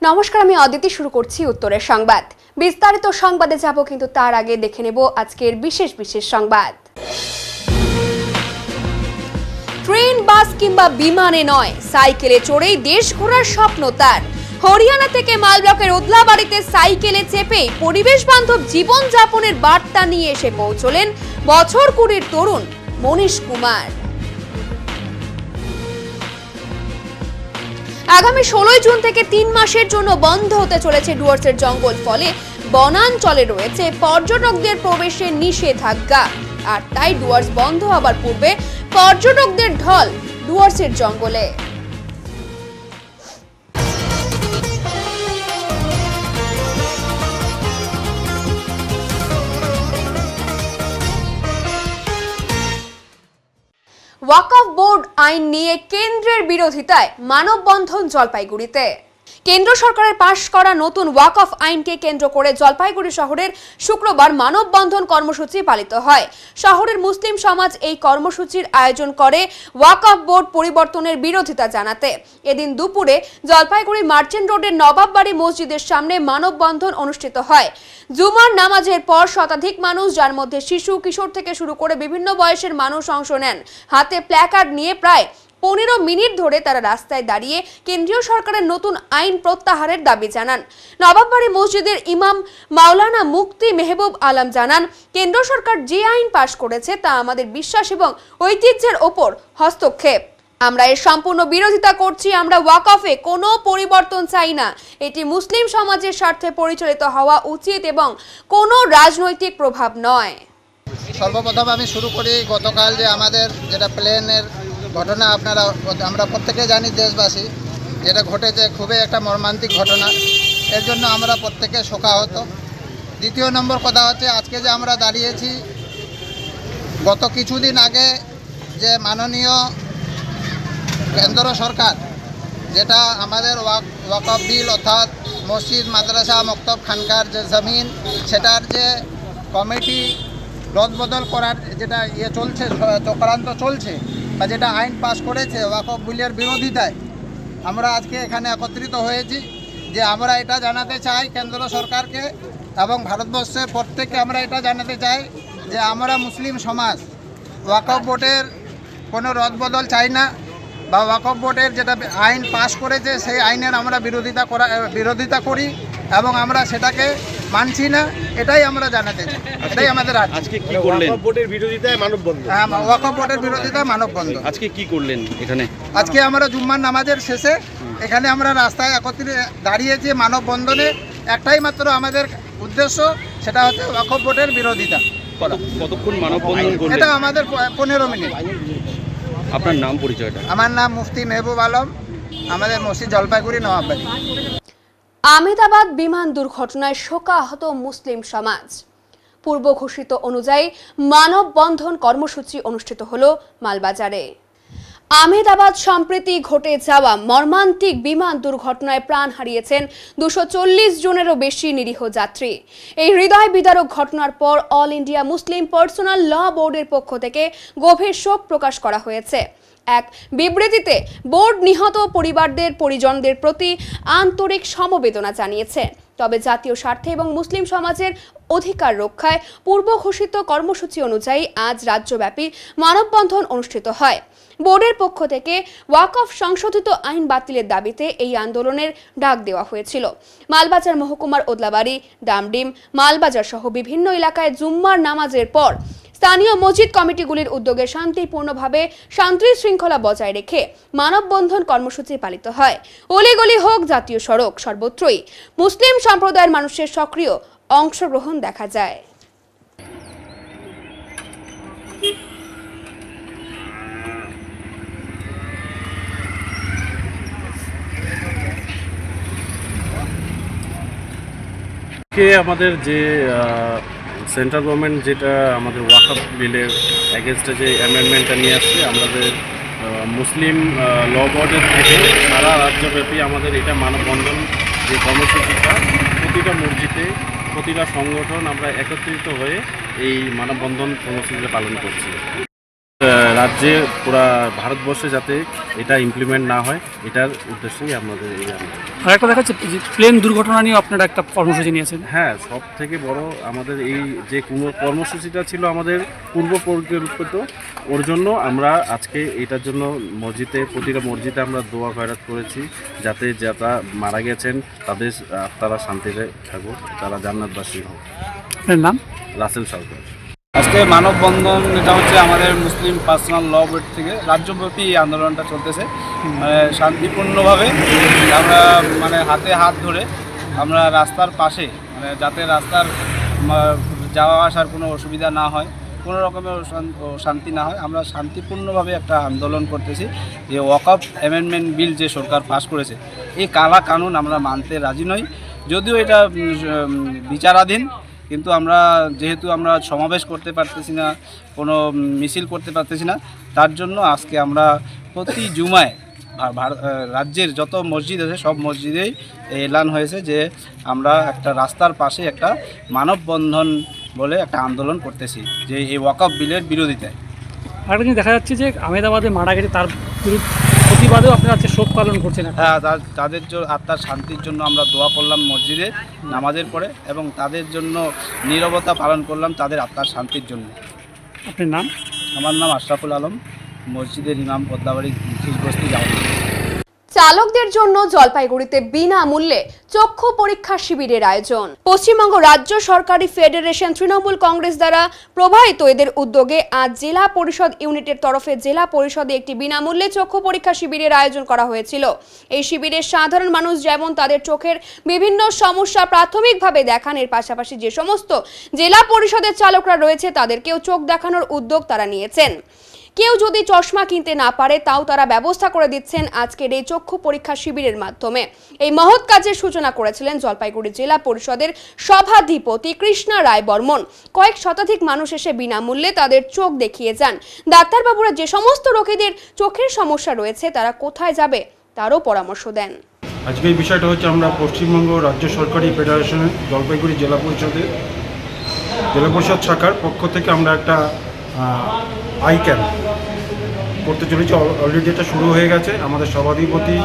নমস্কার, আমি অদিতি। শুরু করছি উত্তরের সংবাদ। বিস্তারিত সংবাদে যাব, কিন্তু তার আগে দেখে নেব আজকের বিশেষ সংবাদ। ট্রেন, বাস কিংবা বিমানে নয়, সাইকেলে চড়েই দেশ ঘোরার স্বপ্ন তার। হরিয়ানা থেকে মালব্লকের ওদলাবাড়িতে সাইকেলে চেপে পরিবেশ বান্ধব জীবন যাপনের বার্তা নিয়ে এসে পৌঁছলেন বছর 20-র তরুণ মনীশ কুমার। আগামী 16 জুন থেকে 3 মাসের জন্য বন্ধ হতে চলেছে ডুয়ার্সের জঙ্গল। ফলে বনাঞ্চলে রয়েছে পর্যটকদের প্রবেশের নিষেধাজ্ঞা। আর তাই ডুয়ার্স বন্ধ হবার পূর্বে পর্যটকদের ঢল ডুয়ার্সের জঙ্গলে। ওয়াকফ বোর্ড আইন নিয়ে কেন্দ্রের বিরোধিতায় মানববন্ধন জলপাইগুড়িতে। কেন্দ্র সরকারের পাশ করা নতুন ওয়াকফ আইনকে কেন্দ্র করে জলপাইগুড়ি শহরের শুক্রবার মানববন্ধন কর্মসূচি পালিত হয়। শহরের মুসলিম সমাজ এই কর্মসূচির আয়োজন করে ওয়াকফ বোর্ড পরিবর্তনের বিরোধিতা জানাতে। এদিন দুপুরে জলপাইগুড়ি মার্চেন্ট রোডের নবাববাড়ি মসজিদের সামনে মানববন্ধন অনুষ্ঠিত হয়। জুমার নামাজের পর শতাধিক মানুষ, যার মধ্যে শিশু, কিশোর থেকে শুরু করে বিভিন্ন বয়সের মানুষ অংশ নেন। হাতে প্ল্যাকার্ড নিয়ে প্রায় 15 মিনিট ধরে তারা রাস্তায় দাঁড়িয়ে কেন্দ্রীয় সরকারের নতুন আইন প্রত্যাহারের দাবি জানান। নবাববাড়ি মসজিদের ইমাম মাওলানা মুফতি মেহবুব আলম জানান, কেন্দ্র সরকার যে আইন পাশ করেছে তা আমাদের বিশ্বাস এবং ঐতিহ্যের ওপর হস্তক্ষেপ। আমরা এর সম্পূর্ণ বিরোধিতা করছি। আমরা ওয়াকফে কোনো পরিবর্তন চাই না। এটি মুসলিম সমাজের স্বার্থে পরিচালিত হওয়া উচিত এবং কোনো রাজনৈতিক প্রভাব নয়। সর্বপ্রথম আমি শুরু করি গতকাল যে আমাদের যেটা প্লেনের ঘটনা, আমরা প্রত্যেকে জানি, দেশবাসী, যেটা ঘটেছে খুবই একটা মর্মান্তিক ঘটনা। এর জন্য আমরা প্রত্যেকে শোকাহত। দ্বিতীয় নম্বর কথা হচ্ছে, আজকে যে আমরা দাঁড়িয়েছি, গত কিছুদিন আগে যে মাননীয় কেন্দ্র সরকার যেটা আমাদের ওয়াকফ বিল অর্থাৎ মসজিদ, মাদ্রাসা, মক্তব, খানকার যে জমিন, সেটার যে কমিটি রদবদল করার যেটা চলছে, চক্রান্ত চলছে, বা যেটা আইন পাশ করেছে ওয়াকফ বিলের বিরোধিতায়, আমরা আজকে এখানে একত্রিত হয়েছি। যে আমরা এটা জানাতে চাই কেন্দ্র সরকারকে এবং ভারতবর্ষের প্রত্যেককে আমরা এটা জানাতে চাই যে আমরা মুসলিম সমাজ ওয়াকফ বোর্ডের কোনো রদবদল চাই না, বা ওয়াকফ বোর্ডের যেটা আইন পাশ করেছে সেই আইনের আমরা বিরোধিতা করি এবং আমরা সেটাকে মানছি না। এটাই আমরা জানাতে চাই, এটাই আমাদের। আজকে কি করলেন? ওয়াকফ বোর্ডের বিরোধিতায় মানববন্ধন। হ্যাঁ, ওয়াকফ বোর্ডের বিরোধিতায় মানববন্ধন। আজকে কি করলেন এখানে? আজকে আমরা জুম্মার নামাজের শেষে এখানে আমরা রাস্তায় একত্রিত দাঁড়িয়েছি মানববন্ধনে। একটাই মাত্র আমাদের উদ্দেশ্য, সেটা হচ্ছে ওয়াকফ বোর্ডের বিরোধিতা করা। কতক্ষণ মানববন্ধন করলেন? এটা আমাদের 15 মিনিট। আপনার নাম, পরিচয়টা? আমার নাম মুফতি মেহবুব আলম, আমাদের মসজিদ জলপাইগুড়ি নবাববাড়ি। আহমেদাবাদ বিমান দুর্ঘটনায় শোকাহত মুসলিম সমাজ। পূর্ব ঘোষিত অনুযায়ী মানববন্ধন কর্মসূচি অনুষ্ঠিত হলো মালবাজারে। আহমেদাবাদ সম্প্রতি ঘটে যাওয়া মর্মান্তিক বিমান দুর্ঘটনায় প্রাণ হারিয়েছেন 240 জনেরও বেশি নিরীহ যাত্রী। এই হৃদয় বিদারক ঘটনার পর অল ইন্ডিয়া মুসলিম পার্সোনাল ল বোর্ডের পক্ষ থেকে গভীর শোক প্রকাশ করা হয়েছে। এক বিবৃতিতে বোর্ড নিহত পরিবারদের পরিজনদের প্রতি আন্তরিক সমবেদনা জানিয়েছে। তবে জাতীয় স্বার্থে এবং মুসলিম সমাজের অধিকার রক্ষায় পূর্ব ঘোষিত কর্মসূচি অনুযায়ী আজ রাজ্যব্যাপী মানববন্ধন অনুষ্ঠিত হয়। বোর্ডের পক্ষ থেকে ওয়াকফ সংশোধিত আইন বাতিলের দাবিতে এই আন্দোলনের ডাক দেওয়া হয়েছিল। মালবাজার মহকুমার ওদলাবাড়ি, ডামডিম, মালবাজার সহ বিভিন্ন এলাকায় জুম্মার নামাজের পর স্থানীয় মসজিদ কমিটিগুলির উদ্যোগে শান্তিপূর্ণভাবে শান্তি শৃঙ্খলা বজায় রেখে মানববন্ধন কর্মসূচি পালিত হয়। অলিগলি হোক, জাতীয় সড়ক, সর্বত্রই মুসলিম সম্প্রদায়ের মানুষের সক্রিয় অংশগ্রহণ দেখা যায়। আমাদের যে সেন্ট্রাল গভর্নমেন্ট যেটা আমাদের ওয়াকফ বিলের এগেনস্টে যে অ্যামেন্ডমেন্টটা নিয়ে আসছে, আমাদের মুসলিম ল বোর্ডের থেকে সারা রাজ্যব্যাপী আমাদের এটা মানববন্ধন যে কর্মসূচিটা, প্রতিটা মসজিদে, প্রতিটা সংগঠন আমরা একত্রিত হয়ে এই মানববন্ধন কর্মসূচিটা পালন করছি। রাজ্যে পুরা ভারতবর্ষে যাতে এটা ইমপ্লিমেন্ট না হয়, এটার উদ্দেশ্যেই আমাদের এই আন্দোলন। আর একটা দেখা যাচ্ছে যে প্লেন দুর্ঘটনা নিয়ে আপনারা একটা কর্মসূচি নিয়েছেন। হ্যাঁ, সব থেকে বড় আমাদের এই যে কর্মসূচিটা ছিল আমাদের পূর্ব পরিকল্পিত, ওর জন্য আমরা আজকে এটার জন্য প্রতিটা মসজিদে আমরা দোয়া খয়রাত করেছি, যাতে যারা মারা গেছেন তাদের তারা শান্তিতে থাকুক, তারা জান্নাতবাসী হোক। আপনার নাম? রাসেল সরকার। আজকে মানববন্ধন এটা হচ্ছে আমাদের মুসলিম পার্সোনাল ল বোর্ড থেকে রাজ্যব্যাপী এই আন্দোলনটা চলতেছে। শান্তিপূর্ণভাবে আমরা হাতে হাত ধরে আমরা রাস্তার পাশে, যাতে রাস্তার যাওয়া আসার কোনো অসুবিধা না হয়, কোনো রকমের শান্তি না হয়, আমরা শান্তিপূর্ণভাবে একটা আন্দোলন করতেছি। যে ওয়াকফ অ্যামেন্ডমেন্ট বিল যে সরকার পাস করেছে, এই কালা কানুন আমরা মানতে রাজি নই। যদিও এটা বিচারাধীন, কিন্তু যেহেতু আমরা সমাবেশ করতে পারতেছি না, কোনো মিছিল করতে পারতেছি না, তার জন্য আজকে আমরা প্রতি জুমায় রাজ্যের যত মসজিদ আছে সব মসজিদেই এলান হয়েছে যে আমরা একটা রাস্তার পাশে একটা মানববন্ধন বলে একটা আন্দোলন করতেছি, যে এই ওয়াকফ বিলের বিরোধিতায়। আরেকটা জিনিস দেখা যাচ্ছে যে আহমেদাবাদে মারা গেছে, তার প্রতিবাদেও আপনারা আজকে শোক পালন করছেন। হ্যাঁ, তাদের আত্মার শান্তির জন্য আমরা দোয়া করলাম মসজিদে নামাজের পরে, এবং তাদের জন্য নীরবতা পালন করলাম তাদের আত্মার শান্তির জন্য। আপনার নাম? আমার নাম আশরাফুল আলম, মসজিদের ইমাম, পদ্মাবাড়ি খিসবস্তি যাওয়া। চালকদের জন্য জলপাইগুড়িতে বিনামূল্যে চক্ষু পরীক্ষা শিবিরের আয়োজন। পশ্চিমবঙ্গ রাজ্য সরকারি ফেডারেশন তৃণমূল কংগ্রেস দ্বারা প্রবাহিত এদের উদ্যোগে আজ জেলা পরিষদ ইউনিটের তরফে জেলা পরিষদে একটি বিনামূল্যে চক্ষু পরীক্ষা শিবিরের আয়োজন করা হয়েছিল। এই শিবিরে সাধারণ মানুষ যেমন তাদের চোখের বিভিন্ন সমস্যা প্রাথমিকভাবে দেখানোর পাশাপাশি যে সমস্ত জেলা পরিষদের চালকরা রয়েছে তাদেরকেও চোখ দেখানোর উদ্যোগ তারা নিয়েছেন। কেউ যদি চশমা কিনতে না পারে তাও তারা ব্যবস্থা করে দিচ্ছেন আজকের এই চক্ষু পরীক্ষা শিবিরের মাধ্যমে। এই মহৎ কাজের সূচনা করেছিলেন জলপাইগুড়ি জেলা পরিষদের সভাধিপতি কৃষ্ণা রায় বর্মন। কয়েক শতাধিক মানুষ এসে বিনামূল্যে তাদের চোখ দেখিয়ে যান। ডাক্তারবাবুরা যে সমস্ত রোগীদের চোখের সমস্যা রয়েছে তারা কোথায় যাবে তারও পরামর্শ দেন। আজকে এই বিষয়টা হচ্ছে আমরা পশ্চিমবঙ্গ রাজ্য সরকারি ফেডারেশনের জলপাইগুড়ি জেলা পরিষদ শাখার পক্ষ থেকে আমরা একটা আই ক্যাম্প করতে চলেছি। অলরেডি এটা শুরু হয়ে গেছে। আমাদের সভাধিপতি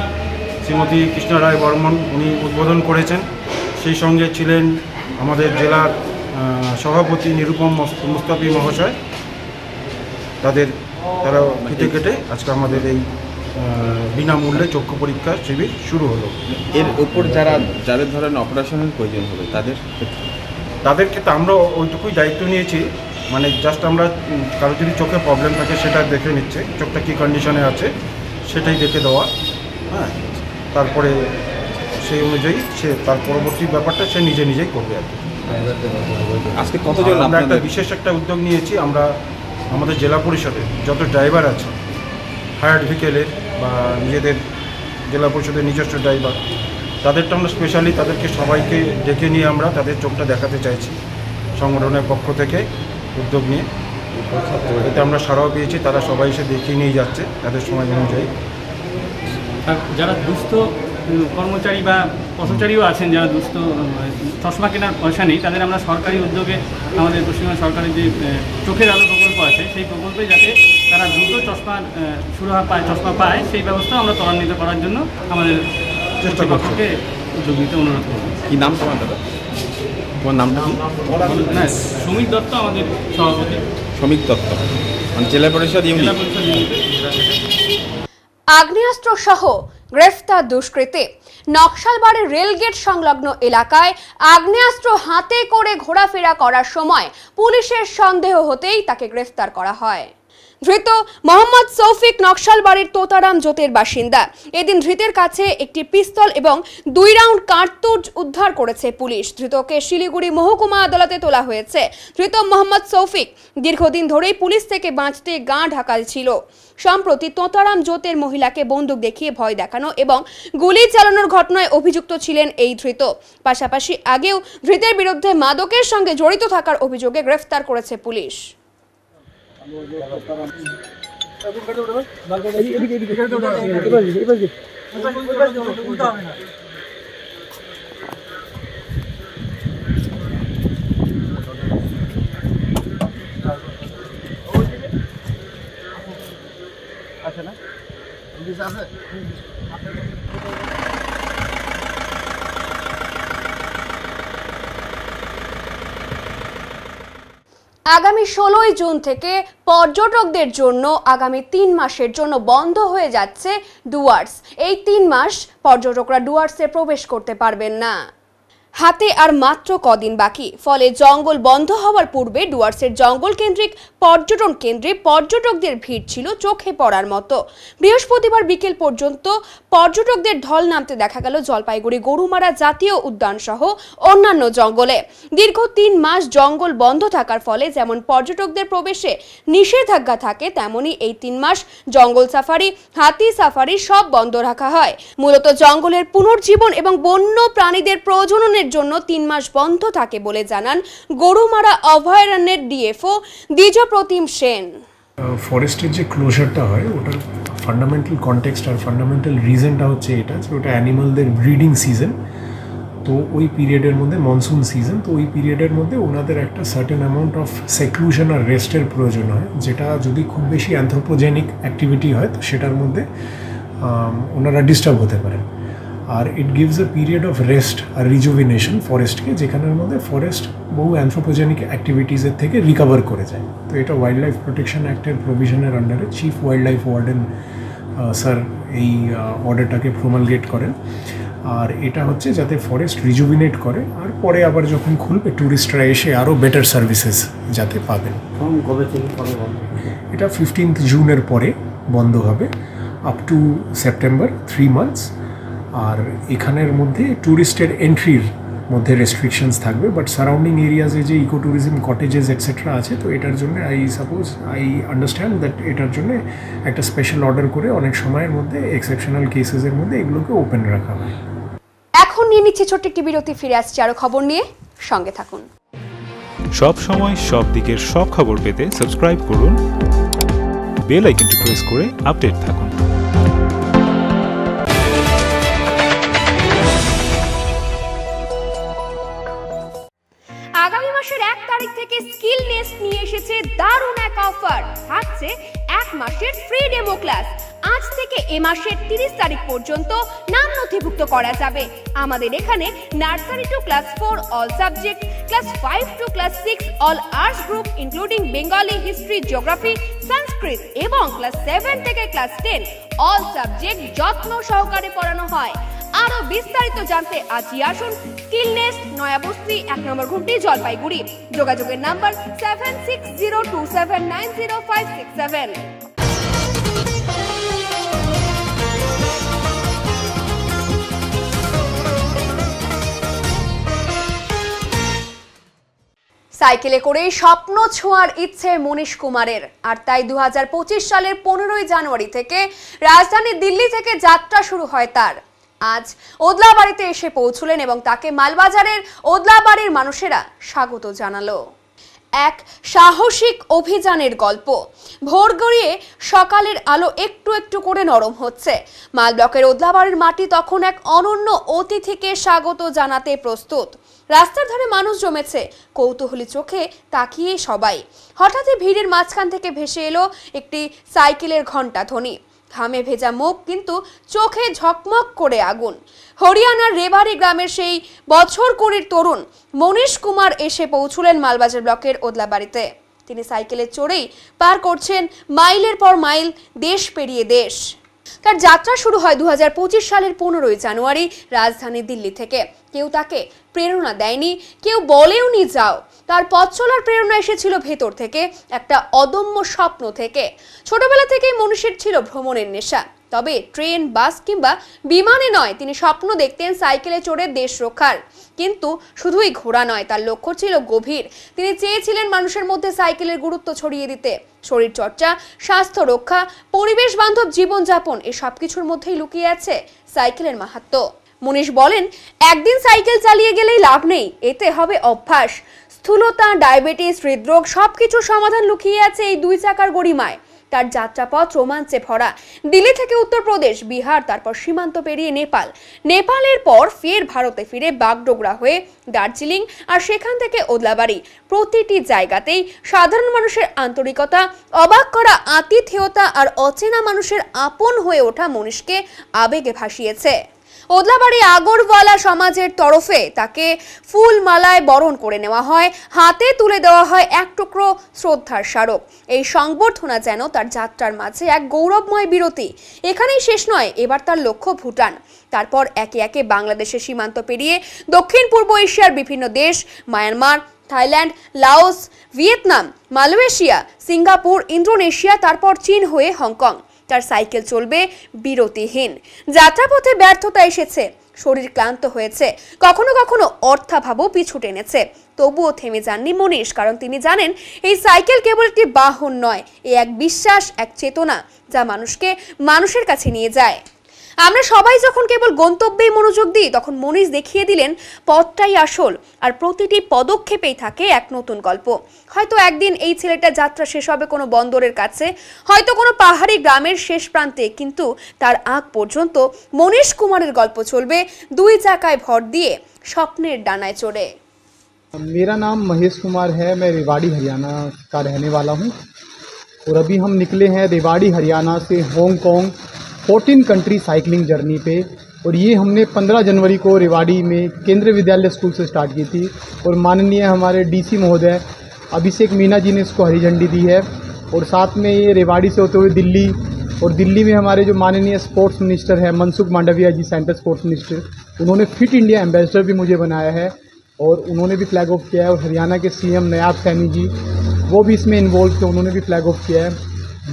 শ্রীমতী কৃষ্ণা রায় বর্মন উনি উদ্বোধন করেছেন। সেই সঙ্গে ছিলেন আমাদের জেলার সভাপতি নিরুপম মুস্তাফি মহাশয়। তারা ফিতে কেটে আজকে আমাদের এই বিনামূল্যে চক্ষু পরীক্ষা শিবির শুরু হলো। এর উপর যাদের ধরেন অপারেশনের প্রয়োজন হবে তাদেরকে তো আমরা ওইটুকুই দায়িত্ব নিয়েছি, জাস্ট আমরা কারো যদি চোখে প্রবলেম থাকে সেটা দেখে নিচ্ছে, চোখটা কী কন্ডিশনে আছে সেটাই দেখে দেওয়া। হ্যাঁ, তারপরে সেই অনুযায়ী সে তার পরবর্তী ব্যাপারটা সে নিজেই করবে আর কি। আজকে কতজন? আমরা একটা বিশেষ একটা উদ্যোগ নিয়েছি। আমরা আমাদের জেলা পরিষদে যত ড্রাইভার আছে হায়ার্ড ভেহিকেলের বা নিজেদের জেলা পরিষদের নিজস্ব ড্রাইভার, তাদেরটা আমরা স্পেশালি তাদেরকে সবাইকে ডেকে নিয়ে আমরা তাদের চোখটা দেখাতে চাইছি সংগঠনের পক্ষ থেকে উদ্যোগ নিয়ে। এতে আমরা সাড়াও পেয়েছি, তারা সবাই এসে দেখিয়ে নিয়ে যাচ্ছে তাদের সময় অনুযায়ী। যারা দুস্থ কর্মচারী বা পথচারীও আছেন, যারা দুস্থ চশমা কেনার পয়সা নেই, তাদের আমরা সরকারি উদ্যোগে আমাদের পশ্চিমবঙ্গ সরকারের যে চোখের আলো প্রকল্প আছে সেই প্রকল্পে যাতে তারা দ্রুত চশমা পায় সেই ব্যবস্থা আমরা ত্বরান্বিত করার জন্য আমাদের চেষ্টা করছি। উদ্যোগ নিতে অনুরোধ করব। কী নাম তোমার দাদা? তোমার নামটা কি? শ্রমিক দত্ত আমাদের সভাপতি। শ্রমিক দত্ত, জেলা পরিষদ ইউনিট। আগ্নেয়াস্ত্র সহ গ্রেফতার দুষ্কৃতী। নকশালবাড়ির রেলগেট সংলগ্ন এলাকায় আগ্নেয়াস্ত্র হাতে করে ঘোরাফেরা করার সময় পুলিশের সন্দেহ হতেই তাকে গ্রেফতার করা হয়। ধৃত মোহাম্মদ সৌফিক নকশালবাড়ির তোতারাম জোতের বাসিন্দা। এদিন ধৃতের কাছে একটি পিস্তল এবং 2 রাউন্ড কার্তুজ উদ্ধার করেছে পুলিশ। ধৃতকে শিলিগুড়ি মহকুমা আদালতে তোলা হয়েছে। ধৃত মোহাম্মদ সৌফিক দীর্ঘদিন ধরেই পুলিশ থেকে বাঁচতে গা ঢাকা ছিল। সম্প্রতি তোতারাম জোতের মহিলাকে বন্দুক দেখিয়ে ভয় দেখানো এবং গুলি চালানোর ঘটনায় অভিযুক্ত ছিলেন এই ধৃত। পাশাপাশি আগেও ধৃতের বিরুদ্ধে মাদকের সঙ্গে জড়িত থাকার অভিযোগে গ্রেফতার করেছে পুলিশ। আগামী 16 জুন থেকে পর্যটকদের জন্য আগামী 3 মাসের জন্য বন্ধ হয়ে যাচ্ছে ডুয়ার্স। এই 3 মাস পর্যটকরা ডুয়ার্সে প্রবেশ করতে পারবেন না। হাতে আর মাত্র কদিন বাকি, ফলে জঙ্গল বন্ধ হওয়ার পূর্বে ডুয়ার্সের জঙ্গল কেন্দ্রিক পর্যটন কেন্দ্রে পর্যটকদের ভিড় ছিল চোখে পড়ার মতো। বৃহস্পতিবার বিকেল পর্যন্ত পর্যটকদের ঢল নামতে দেখা গেল জলপাইগুড়ি গরুমারা জাতীয় উদ্যান সহ অন্যান্য জঙ্গলে। দীর্ঘ 3 মাস জঙ্গল বন্ধ থাকার ফলে যেমন পর্যটকদের প্রবেশে নিষেধাজ্ঞা থাকে, তেমনি এই 3 মাস জঙ্গল সাফারি, হাতি সাফারি সব বন্ধ রাখা হয়। মূলত জঙ্গলের পুনর্জীবন এবং বন্য প্রাণীদের প্রজননের জন্য 3 মাস বন্ধ থাকে বলে জানান গরুমারা অভয়ারণ্যের ডিএফও দ্বিজপ্রতিম সেন। ফরেস্টের যে ক্লোজারটা হয় ওটার ফান্ডামেন্টাল কনটেক্সট আর ফান্ডামেন্টাল রিজনটা হচ্ছে এটা যে ওটা অ্যানিমালদের ব্রিডিং সিজন, তো ওই পিরিয়ডের মধ্যে মনসুন সিজন, তো ওই পিরিয়ডের মধ্যে ওনাদের একটা সার্টেন অ্যামাউন্ট অফ সেক্লুশন আর রেস্টের প্রয়োজন হয়, যেটা যদি খুব বেশি অ্যানথ্রোপোজেনিক অ্যাক্টিভিটি হয় তো সেটার মধ্যে ওনারা ডিস্টার্ব হতে পারেন। আর it gives a period of rest আর রিজুভিনেশন ফরেস্টকে, যেখানের মধ্যে ফরেস্ট বহু অ্যানথ্রোপোজেনিক অ্যাক্টিভিটিসের থেকে রিকভার করে যায়। তো এটা ওয়াইল্ড লাইফ প্রোটেকশন অ্যাক্টের প্রভিশনের আন্ডারে chief wild life warden sir এই অর্ডারটাকে প্রমালগেট করেন। আর এটা হচ্ছে যাতে ফরেস্ট রিজুভিনেট করে আর পরে আবার যখন খুলবে ট্যুরিস্টরা এসে আরও বেটার সার্ভিসেস যাতে পাবেন। এটা 15 জুনের পরে বন্ধ হবে আপ টু সেপ্টেম্বর, 3 মান্থস। আর এখানের মধ্যে ট্যুরিস্টের এন্ট্রির মধ্যে রেস্ট্রিকশনস থাকবে, বাট সারাউন্ডিং এরিয়াজে যে ইকো ট্যুরিজম কটেজেস এটসেট্রা আছে, তো এটার জন্য আই আন্ডারস্ট্যান্ড দ্যাট এটার জন্য একটা স্পেশাল অর্ডার করে অনেক সময়ের মধ্যে এক্সেপশনাল কেসেসের মধ্যে এগুলোকে ওপেন রাখা হয়। এখন নিয়ে নিচ্ছি ছোট্ট একটি বিরতি, ফিরে আসছি আরো খবর নিয়ে, সঙ্গে থাকুন। সব সময় সব দিকের সব খবর পেতে সাবস্ক্রাইব করুন, বেল আইকনটি প্রেস করে আপডেট থাকুন। আগামী মাসের 1 তারিখ থেকে স্কিল নেস্ট নিয়ে এসেছে দারুণ এক অফার, থাকছে 1 মাসের ফ্রি ডেমো ক্লাস। আজ থেকে এ মাসের 30 তারিখ পর্যন্ত নাম নথিভুক্ত করা যাবে। আমাদের এখানে nursery to class 4 all subject, class 5 to class 6 all arts group including Bengali, history, geography, Sanskrit এবং ক্লাস 7 থেকে ক্লাস 10 অল সাবজেক্ট যত্ন সহকারে পড়ানো হয়। আরো বিস্তারিত জানতে আজই আসুন স্কিল নেস্ট, নয়াবস্তি, 1 নম্বর ঘুমটি, জলপাইগুড়ি। যোগাযোগের নাম্বার 7602790567। সাইকেলে করে স্বপ্ন ছোঁয়ার ইচ্ছে মনীশ কুমারের, আর তাই 2025 সালের 15ই জানুয়ারি থেকে রাজধানী দিল্লি থেকে যাত্রা শুরু হয় তার। আজ ওদলাবাড়িতে এসে পৌঁছলেন এবং তাকে মালবাজারের ওদলাবাড়ির মানুষেরা স্বাগত জানালো। এক সাহসিক অভিযানের গল্প। ভোর গড়িয়ে সকালের আলো একটু একটু করে নরম হচ্ছে। মাল ব্লকের ওদলাবাড়ির মাটি তখন এক অনন্য অতিথিকে স্বাগত জানাতে প্রস্তুত। রাস্তার ধারে মানুষ জমেছে, কৌতূহলী চোখে তাকিয়ে সবাই। হঠাৎই ভিড়ের মাঝখান থেকে ভেসে এলো একটি সাইকেলের ঘণ্টা ধ্বনি। ঘামে ভেজা মুখ, কিন্তু চোখে ঝকমক করে আগুন। হরিয়ানার রেবারি গ্রামের সেই বছর 20 তরুণ মনীশ কুমার এসে পৌঁছলেন মালবাজার ব্লকের ওদলাবাড়িতে। তিনি সাইকেলে চড়েই পার করছেন মাইলের পর মাইল, দেশ পেরিয়ে দেশ। তার যাত্রা শুরু হয় 2025 সালের 15ই জানুয়ারি রাজধানী দিল্লি থেকে। কেউ তাকে প্রেরণা দেয়নি, কেউ বলেওনি যাও। তার পথ চলার প্রেরণা এসেছিল ভেতর থেকে, একটা অদম্য স্বপ্ন থেকে। ছোটবেলা থেকেই মনীষের ছিল ভ্রমণের নেশা, তবে ট্রেন, বাস কিংবা বিমানে নয়, তিনি স্বপ্ন দেখতেন সাইকেলে চড়ে দেশ রক্ষার। কিন্তু শুধুই ঘোরা নয়, তার লক্ষ্য ছিল গভীর। তিনি চেয়েছিলেন মানুষের মধ্যে সাইকেলের গুরুত্ব ছড়িয়ে দিতে। শরীর চর্চা, স্বাস্থ্য রক্ষা, পরিবেশ বান্ধব জীবনযাপন, এই সব কিছুর মধ্যেই লুকিয়ে আছে সাইকেলের মাহাত্ম্য। মনীশ বলেন, একদিন সাইকেল চালিয়ে গেলেই লাভ নেই, এতে হবে অভ্যাস। স্থূলতা, ডায়াবেটিস, হৃদরোগ সবকিছুর সমাধান লুকিয়ে আছে এই 2 চাকার গড়িমায়। তার যাত্রাপথ রোমাঞ্চে ভরা। দিল্লি থেকে উত্তরপ্রদেশ, বিহার, তারপর সীমান্ত পেরিয়ে নেপাল, নেপালের পর ফের ভারতে ফিরে বাগডোগরা হয়ে দার্জিলিং, আর সেখান থেকে ওদলাবাড়ি। প্রতিটি জায়গাতেই সাধারণ মানুষের আন্তরিকতা, অবাক করা আতিথেয়তা আর অচেনা মানুষের আপন হয়ে ওঠা মনীষকে আবেগে ভাসিয়েছে। ওদলাবাড়ি আগরওয়ালা সমাজের তরফে তাকে ফুল মালায় বরণ করে নেওয়া হয়, হাতে তুলে দেওয়া হয় এক টুকরো শ্রদ্ধার স্মারক। এই সংবর্ধনা যেন তার যাত্রার মাঝে এক গৌরবময় বিরতি। এখানেই শেষ নয়, এবার তার লক্ষ্য ভুটান, তারপর একে একে বাংলাদেশের সীমান্ত পেরিয়ে দক্ষিণ পূর্ব এশিয়ার বিভিন্ন দেশ, Myanmar, Thailand, Laos, Vietnam, Malaysia, Singapore, Indonesia, তারপর চীন হয়ে হংকং। তার সাইকেল চলবে বিরতিহীন। যাত্রাপথে ব্যর্থতা এসেছে, শরীর ক্লান্ত হয়েছে, কখনো কখনো অর্থাভাবও পিছু টেনেছে, তবুও থেমে যাননি মনীষ, কারণ তিনি জানেন এই সাইকেল কেবল একটি বাহন নয়, এ এক বিশ্বাস, এক চেতনা যা মানুষকে মানুষের কাছে নিয়ে যায়। আমরা সবাই যখন কেবল গন্তব্যেই মনোযোগ দিই, তখন মনীষ দেখিয়ে দিলেন পথটাই আসল, আর প্রতিটি পদক্ষেপেই থাকে এক নতুন গল্প। হয়তো একদিন এই ছেলেটা যাত্রা শেষ হবে কোনো বন্দরের কাছে, হয়তো কোনো পাহাড়ি গ্রামের শেষ প্রান্তে, কিন্তু তার আগ পর্যন্ত মনীষ কুমারের গল্প চলবে দুই চাকায় ভর দিয়ে স্বপ্নের ডানায় চড়ে। मेरा नाम महेश कुमार है, मैं रेवाड़ी हरियाणा का रहने वाला हूँ और अभी हम निकले हैं रेवाड़ी हरियाणा से हांगकांग 14 कंट्री साइकिलिंग जर्नी पे। और ये हमने 15 जनवरी को रेवाड़ी में केंद्रीय विद्यालय स्कूल से स्टार्ट की थी और माननीय हमारे डीसी महोदय अभिषेक मीना जी ने इसको हरी झंडी दी है। और साथ में ये रेवाड़ी से होते हुए दिल्ली, और दिल्ली में हमारे जो माननीय स्पोर्ट्स मिनिस्टर है मनसुख मांडविया जी, सेंट्रल स्पोर्ट्स मिनिस्टर, उन्होंने फिट इंडिया एम्बेसडर भी मुझे बनाया है और उन्होंने भी फ्लैग ऑफ किया है। और हरियाणा के सीएम नायाब सैनी जी, वो भी इसमें इन्वॉल्व थे, उन्होंने भी फ्लैग ऑफ किया है।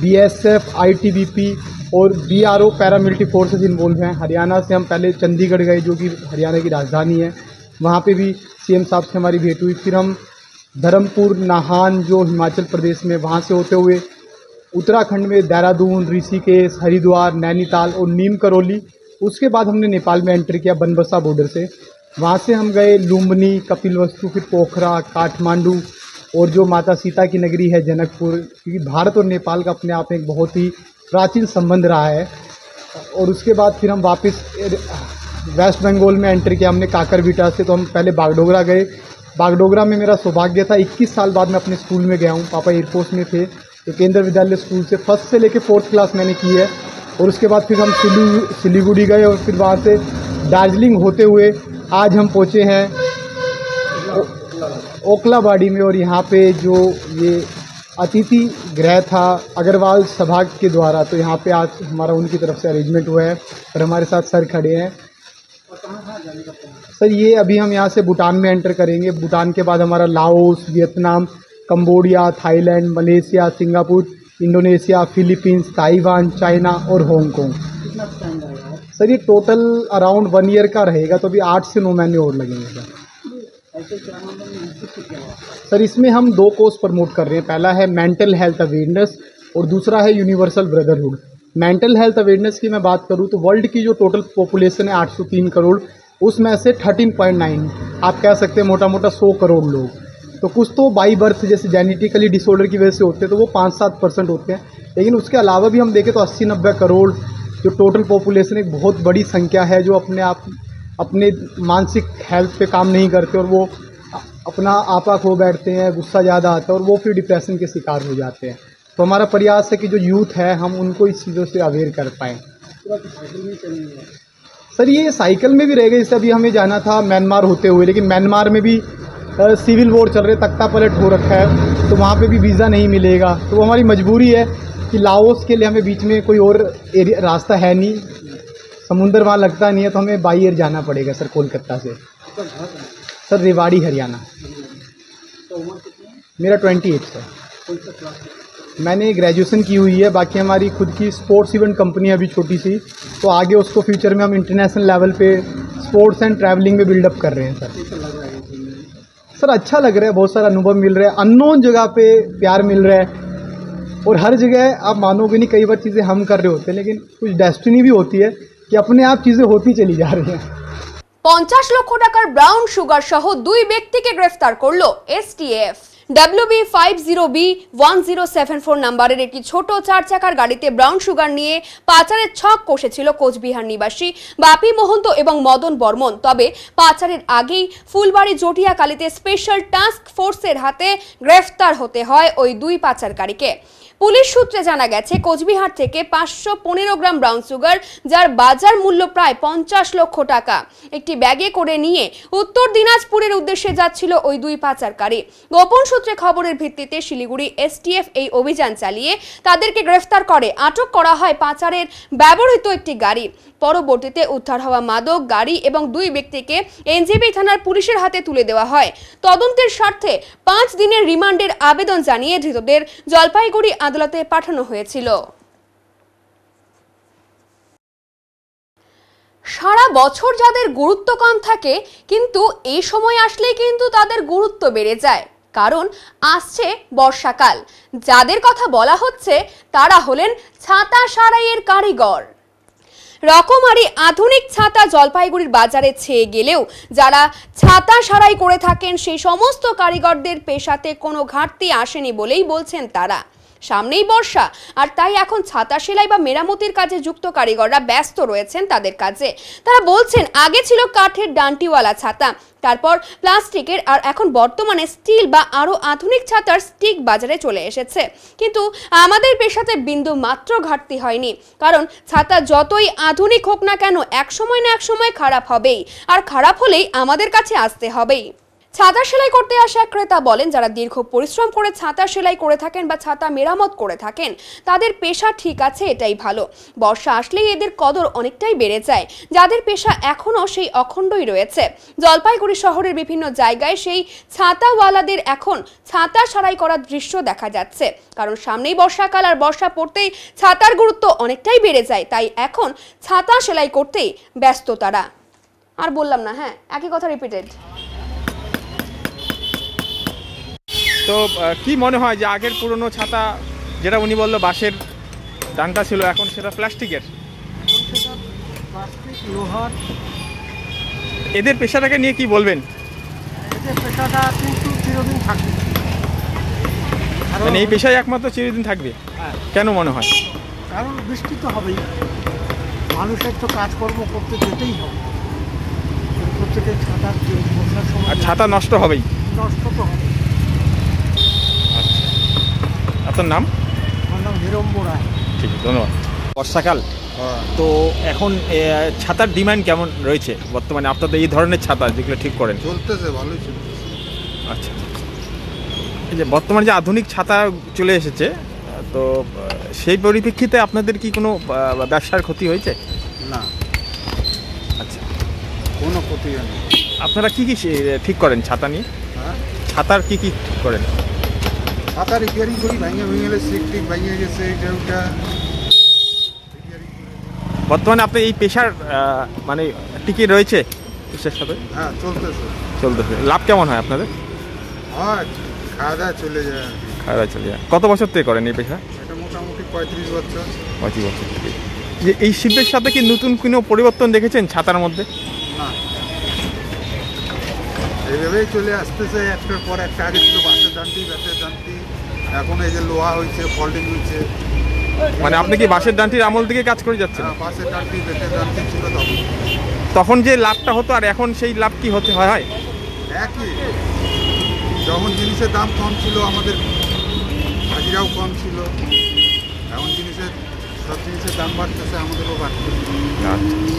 बीएसएफ, आईटीबीपी और बीआरओ पैरामिलिट्री फोर्सेस इन्वॉल्व हैं। हरियाणा से हम पहले चंडीगढ़ गए, जो कि हरियाणा की राजधानी है, वहाँ पे भी सीएम साहब से हमारी भेंट हुई। फिर हम धर्मपुर, नाहन जो हिमाचल प्रदेश में, वहाँ से होते हुए उत्तराखंड में देहरादून, ऋषिकेश, हरिद्वार, नैनीताल और नीम करौली। उसके बाद हमने नेपाल में एंटर किया बनबसा बॉर्डर से। वहाँ से हम गए लुम्बिनी, कपिलवस्तु, फिर पोखरा, काठमांडू और जो माता सीता की नगरी है जनकपुर, क्योंकि भारत और नेपाल का अपने आप में एक बहुत ही प्राचीन संबंध रहा है। और उसके बाद फिर हम वापस वेस्ट बंगाल में एंटर किया हमने काकरबिटा से। तो हम पहले बागडोगरा गए। बागडोगरा में मेरा सौभाग्य था, 21 साल बाद मैं अपने स्कूल में गया हूँ। पापा एयरफोर्स में थे, तो केंद्रीय विद्यालय स्कूल से फर्स्ट से लेकर 4th क्लास मैंने की है। और उसके बाद फिर हम सिलीगुड़ी गए और फिर वहाँ से दार्जिलिंग होते हुए आज हम पहुँचे हैं ओखलाबाड़ी में। और यहाँ पे जो ये अतिथि गृह था अग्रवाल सभा के द्वारा, तो यहाँ पे आज हमारा उनकी तरफ से अरेंजमेंट हुआ है और हमारे साथ सर खड़े हैं। सर ये अभी हम यहाँ से भूटान में एंटर करेंगे। भूटान के बाद हमारा Laos, Vietnam, Cambodia, Thailand, Malaysia, Singapore, Indonesia, Philippines, Taiwan, China और हांगकांग। सर ये टोटल अराउंड 1 ईयर का रहेगा, तो अभी 8 से 9 महीने और लगेंगे सर। सर इसमें हम 2 कोर्स प्रमोट कर रहे हैं। पहला है मेंटल हेल्थ अवेयरनेस और दूसरा है universal brotherhood. Mental health awareness की मैं बात करूं तो वर्ल्ड की जो टोटल पॉपुलेशन है 803 करोड़, उसमें से 13.9 आप कह सकते हैं मोटा मोटा 100 करोड़ लोग, तो कुछ तो बाई बर्थ जैसे जेनेटिकली डिसऑर्डर की वजह से होते हैं, तो वो 5-7% होते हैं। लेकिन उसके अलावा भी हम देखें तो 80-90 करोड़ जो टोटल पॉपुलेशन एक बहुत बड़ी संख्या है, जो अपने मानसिक हेल्थ पे काम नहीं करते और वो अपना आपा खो बैठते हैं, गुस्सा ज़्यादा आता है और वो फिर डिप्रेशन के शिकार हो जाते हैं। तो हमारा प्रयास है कि जो यूथ है हम उनको इस चीज़ों से अवेयर कर पाएँ। सर ये साइकिल में भी रहेगा। जैसे अभी हमें जाना था म्यांमार होते हुए, लेकिन म्यांमार में भी सिविल वॉर चल रहे, तख्ता पलट हो रखा है, तो वहाँ पे भी वीज़ा नहीं मिलेगा। तो वो हमारी मजबूरी है कि लाओस के लिए हमें बीच में कोई और एरिया रास्ता है नहीं, समुंदर वहाँ लगता नहीं है, तो हमें बाई एयर जाना पड़ेगा सर कोलकाता से। सर रेवाड़ी हरियाणा। मेरा 28 सर। मैंने ग्रेजुएशन की हुई है, बाकी हमारी खुद की स्पोर्ट्स इवेंट कंपनी है अभी छोटी सी, तो आगे उसको फ्यूचर में हम इंटरनेशनल लेवल पे स्पोर्ट्स एंड ट्रैवलिंग में बिल्डअप कर रहे हैं सर। सर अच्छा लग रहा है, बहुत सारा अनुभव मिल रहा है, अननोन जगह पे प्यार मिल रहा है। और हर जगह आप मानोगे नहीं, कई बार चीज़ें हम कर रहे होते हैं, लेकिन कुछ डेस्टिनी भी होती है कि अपने आप चीज़ें होती चली जा रही हैं। 50 লক্ষ টাকার ব্রাউন সুগার সহ 2 ব্যক্তিকে গ্রেফতার করলো এসটিএফ। WB50B1074 নম্বরের একটি ছোট 4 চাকার গাড়িতে ব্রাউন সুগার নিয়ে পাচারের ছক কষেছিল কোচবিহার নিবাসী বাপি মহন্ত এবং মদন বর্মন। তবে পাচারের আগেই ফুলবাড়ি জটিয়াকালীতে স্পেশাল টাস্ক ফোর্সের হাতে গ্রেফতার হতে হয় ওই দুই পাচারকারীকে। পুলিশ সূত্রে জানা গেছে, কোচবিহার থেকে 515 গ্রাম ব্রাউন সুগার, যার বাজার মূল্য প্রায় 50 লক্ষ টাকা, একটি ব্যাগে করে নিয়ে উত্তর দিনাজপুরের উদ্দেশ্যে যাচ্ছিল ওই দুই পাচারকারী। গোপন সূত্রে খবরের ভিত্তিতে শিলিগুড়ি STF এই অভিযান চালিয়ে তাদেরকে গ্রেফতার করে। আটক করা হয় পাচারের ব্যবহৃত একটি গাড়ি। পরবর্তীতে উদ্ধার হওয়া মাদক, গাড়ি এবং দুই ব্যক্তিকে NJP থানার পুলিশের হাতে তুলে দেওয়া হয়। তদন্তের স্বার্থে 5 দিনের রিমান্ডের আবেদন জানিয়ে ধৃতদের জলপাইগুড়ি আদালতে পাঠানো হয়েছিল। সারা বছর যাদের গুরুত্ব কম থাকে, কিন্তু এই সময় আসলেই কিন্তু তাদের গুরুত্ব বেড়ে যায়, কারণ আসছে বর্ষাকাল। যাদের কথা বলা হচ্ছে তারা হলেন ছাতা সারাইয়ের কারিগর। রকমারি আধুনিক ছাতা জলপাইগুড়ির বাজারে ছেয়ে গেলেও যারা ছাতা সারাই করে থাকেন সেই সমস্ত কারিগরদের পেশাতে কোনো ঘাটতি আসেনি বলেই বলছেন তারা। সামনেই বর্ষা, আর তাই এখন ছাতা সেলাই বা মেরামতির কাজে যুক্ত কারিগররা ব্যস্ত রয়েছেন তাদের কাজে। তারা বলছেন, আগে ছিল কাঠের ডান্টিওয়ালা ছাতা, তারপর প্লাস্টিকের, আর এখন বর্তমানে স্টিল বা আরো আধুনিক ছাতার স্টিক বাজারে চলে এসেছে। কিন্তু আমাদের পেশাতে বিন্দু মাত্র ঘাটতি হয়নি, কারণ ছাতা যতই আধুনিক হোক না কেন একসময় না একসময় খারাপ হবেই, আর খারাপ হলেই আমাদের কাছে আসতে হবেই। ছাতা সেলাই করতে আসা ক্রেতা বলেন, যারা দীর্ঘ পরিশ্রম করে ছাতা সেলাই করে থাকেন বা ছাতা মেরামত করে থাকেন তাদের পেশা ঠিক আছে, এটাই ভালো। বর্ষা আসলেই এদের কদর অনেকটাই বেড়ে যায়। যাদের পেশা এখনো সেই অখণ্ডই রয়েছে। জলপাইগুড়ি শহরের বিভিন্ন জায়গায় সেই ছাতাওয়ালাদের এখন ছাতা সারাই করার দৃশ্য দেখা যাচ্ছে, কারণ সামনেই বর্ষাকাল, আর বর্ষা পড়তেই ছাতার গুরুত্ব অনেকটাই বেড়ে যায়। তাই এখন ছাতা সেলাই করতেই ব্যস্ত তারা। আর বললাম না, হ্যাঁ, একই কথা রিপিটেড। তো কি মনে হয় যে আগের পুরনো ছাতা, যেটা উনি বললো বাঁশের ডান্টা ছিল, এখন সেটা প্লাস্টিকের, প্লাস্টিক, লোহার, এদের পেশাটাকে নিয়ে কি বলবেন? এদের পেশাটা কিন্তু চিরদিন থাকবে, মানে এই পেশায় একমাত্র চিরদিন থাকবে। কেন মনে হয়? কারণ বৃষ্টি তো হবেই, মানুষের তো কাজকর্ম করতে যেতেই হবে, প্রত্যেকের ছাতা বর্ষার সময় আর ছাতা নষ্ট হবেই, নষ্ট তো হবে। আপনার নাম? আমার নাম হিরম্ব রায়। ঠিক আছে, ধন্যবাদ। বর্ষাকাল তো এখন ছাতার ডিমান্ড কেমন রয়েছে বর্তমানে আপনাদের এই ধরনের ছাতা যেগুলো ঠিক করেন? চলতেছে, ভালোই চলতেছে। আচ্ছা, এই যে বর্তমানে যে আধুনিক ছাতা চলে এসেছে, তো সেই পরিপ্রেক্ষিতে আপনাদের কি কোনো ব্যবসার ক্ষতি হয়েছে? না। আচ্ছা, কোনো ক্ষতি হয়নি। আপনারা কি কি ঠিক করেন ছাতা নিয়ে? ছাতার কি কি ঠিক করেন? ছাতা রিপেয়ারিং করি, ভেঙে গেলে সিক টিক ভেঙে গেছে, এটা ওটা। বর্তমানে আপনি এই পেশার মানে টিকে রয়েছে পেশার সাথে? হ্যাঁ, চলতেছে। লাভ কেমন হয় আপনাদের? হয়, খাওয়া দাওয়া চলে যায়। খাওয়া দাওয়া চলে যায়। কত বছর থেকে করেন এই পেশা? এটা মোটামুটি 35 বছর। 35 বছর থেকে। যে এই শিল্পের সাথে কি নতুন কোনো পরিবর্তন দেখেছেন ছাতার মধ্যে? না, এইভাবেই চলে আসতেছে, একটার পর একটা। আগে ছিল বাঁশের ডান্টি, এখন এই যে লোহা হয়েছে, ফল্ডিং হয়েছে। মানে আপনি কি বাঁশের ডান্টির আমল থেকে কাজ করে যাচ্ছেন? বাঁশের ডান্টি, বেতের ডান্টি ছিল তখন যে লাভটা হতো, আর এখন সেই লাভ কি হতে হয়? একই। যখন জিনিসের দাম কম ছিল, আমাদের হাজিরাও কম ছিল। এখন সব জিনিসের দাম বাড়তেছে, আমাদেরও বাড়তেছে।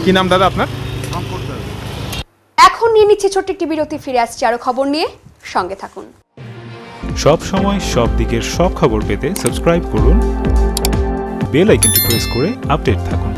কি নাম দাদা আপনার? এখন নিয়ে নিচ্ছে ছোট্ট একটি বিরতি, ফিরে আসছি আরো খবর নিয়ে, সঙ্গে থাকুন। সব সময় সব দিকের সব খবর পেতে সাবস্ক্রাইব করুন, বেল আইকনটি প্রেস করে আপডেট থাকুন।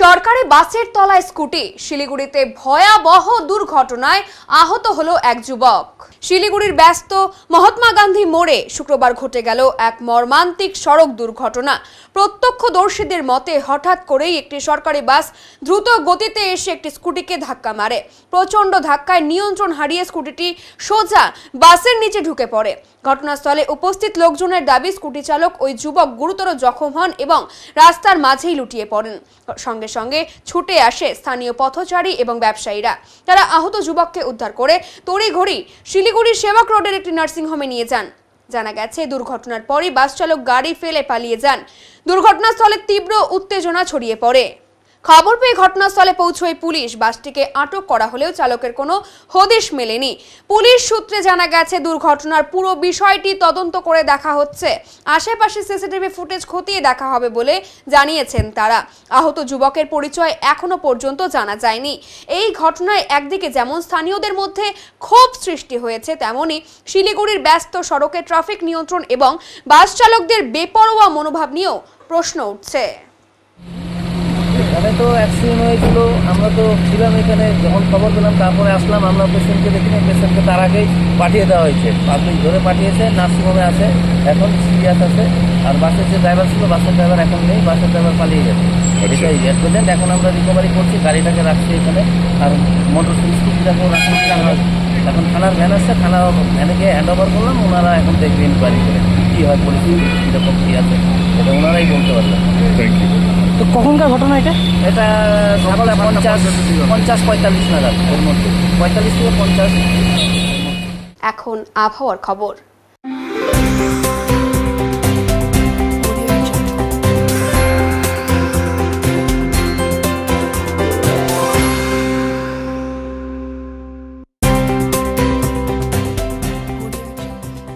সরকারি বাসের তলায় স্কুটি, শিলিগুড়িতে ভয়াবহ দুর্ঘটনায় আহত হলো এক যুবক। শিলিগুড়ির ব্যস্ত মহাত্মা গান্ধী মোড়ে শুক্রবার ঘটে গেল এক মর্মান্তিক সড়ক দুর্ঘটনা। প্রত্যক্ষদর্শীদের মতে হঠাৎ করেই একটি সরকারি বাস দ্রুত গতিতে এসে একটি স্কুটিকে ধাক্কা মারে। প্রচন্ড ধাক্কায় নিয়ন্ত্রণ হারিয়ে স্কুটিটি সোজা বাসের নিচে ঢুকে পড়ে। ঘটনাস্থলে উপস্থিত লোকজনের দাবি, স্কুটি চালক ওই যুবক গুরুতর জখম হন এবং রাস্তার মাঝেই লুটিয়ে পড়েন। সঙ্গে সঙ্গে ছুটে আসে স্থানীয় পথচারী এবং ব্যবসায়ীরা। তারা আহত যুবককে উদ্ধার করে তড়িঘড়ি শিলিগুড়ির সেবক রোডের একটি নার্সিংহোমে নিয়ে যান। জানা গেছে, দুর্ঘটনার পরই বাস চালক গাড়ি ফেলে পালিয়ে যান। দুর্ঘটনাস্থলে তীব্র উত্তেজনা ছড়িয়ে পড়ে। খবর পেয়ে ঘটনাস্থলে পৌঁছয় পুলিশ। বাসটিকে আটক করা হলেও চালকের কোনো হদিশ মেলেনি। পুলিশ সূত্রে জানা গেছে, দুর্ঘটনার পুরো বিষয়টি তদন্ত করে দেখা হচ্ছে। আশেপাশে সিসিটিভি ফুটেজ খতিয়ে দেখা হবে বলে জানিয়েছেন তারা। আহত যুবকের পরিচয় এখনো পর্যন্ত জানা যায়নি। এই ঘটনায় একদিকে যেমন স্থানীয়দের মধ্যে ক্ষোভ সৃষ্টি হয়েছে, তেমনি শিলিগুড়ির ব্যস্ত সড়কে ট্রাফিক নিয়ন্ত্রণ এবং বাস চালকদের বেপরোয়া মনোভাব নিয়েও প্রশ্ন উঠছে। এখানে তো অ্যাক্সিডেন্ট হয়েছিল, আমরা তো ছিলাম এখানে, যখন খবর পেলাম তারপরে আসলাম। আমরা পেশেন্টকে দেখি না, পেশেন্টকে তার আগেই পাঠিয়ে দেওয়া হয়েছে, পাবলিক ধরে পাঠিয়েছে, নার্সিংহোমে আছে, এখন সিরিয়াস আছে। আর বাসের যে ড্রাইভার ছিল, বাসের ড্রাইভার এখন নেই, বাসের ড্রাইভার পালিয়ে গেছে। এটাই অ্যাক্সিডেন্ট। এখন আমরা রিকভারি করছি, গাড়িটাকে রাখছি এখানে, আর মোটর স্কুটিটাকেও রাখছি। এখন থানার ভ্যান আসছে, থানা ভ্যানকে হ্যান্ড ওভার করলাম। ওনারা এখন দেখবে ইনকোয়ারি করে কী হয়, পরিস্থিতি কীরকম কী আছে, এটা ওনারাই বলতে পারবেন। তো কখনকার ঘটনা এটা? এটা 50-45 নাগাদ, এর মধ্যে 45 থেকে 50। এখন আবহাওয়ার খবর।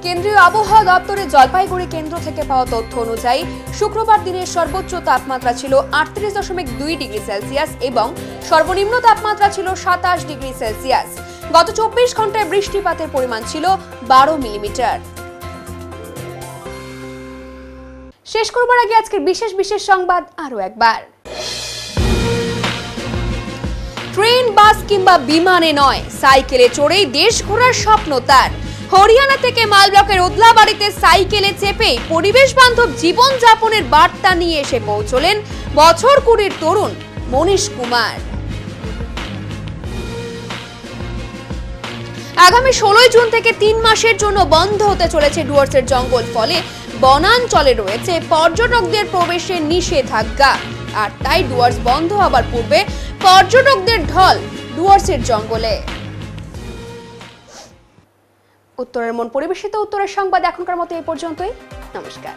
কেন্দ্রীয় আবহাওয়া দপ্তরের জলপাইগুড়ি কেন্দ্র থেকে পাওয়া তথ্য অনুযায়ী শুক্রবার দিনের সর্বোচ্চ তাপমাত্রা ছিল 38.2 ডিগ্রি সেলসিয়াস এবং সর্বনিম্ন তাপমাত্রা ছিল 27 ডিগ্রি সেলসিয়াস। গত 24 ঘন্টায় বৃষ্টিপাতের পরিমাণ ছিল 12 মিলিমিটার। শেষ করবার আগে আজকের বিশেষ সংবাদ আরো একবার। ট্রেন, বাস কিংবা বিমানে নয়, সাইকেলে চড়েই দেশ ঘোরার স্বপ্ন তার। হরিয়ানা থেকে মাল ব্লকের ওদলাবাড়িতে সাইকেলে চেপে পরিবেশ বান্ধব জীবন যাপনের বার্তা নিয়ে এসে পৌঁছলেন বছর 20 তরুণ মনীশ কুমার। আগামী 16 জুন থেকে 3 মাসের জন্য বন্ধ হতে চলেছে ডুয়ার্সের জঙ্গল। ফলে বনাঞ্চলে রয়েছে পর্যটকদের প্রবেশের নিষেধাজ্ঞা। আর তাই ডুয়ার্স বন্ধ হবার পূর্বে পর্যটকদের ঢল ডুয়ার্সের জঙ্গলে। উত্তরের মন পরিবেশিত উত্তরের সংবাদ এখনকার মতো এই পর্যন্তই। নমস্কার।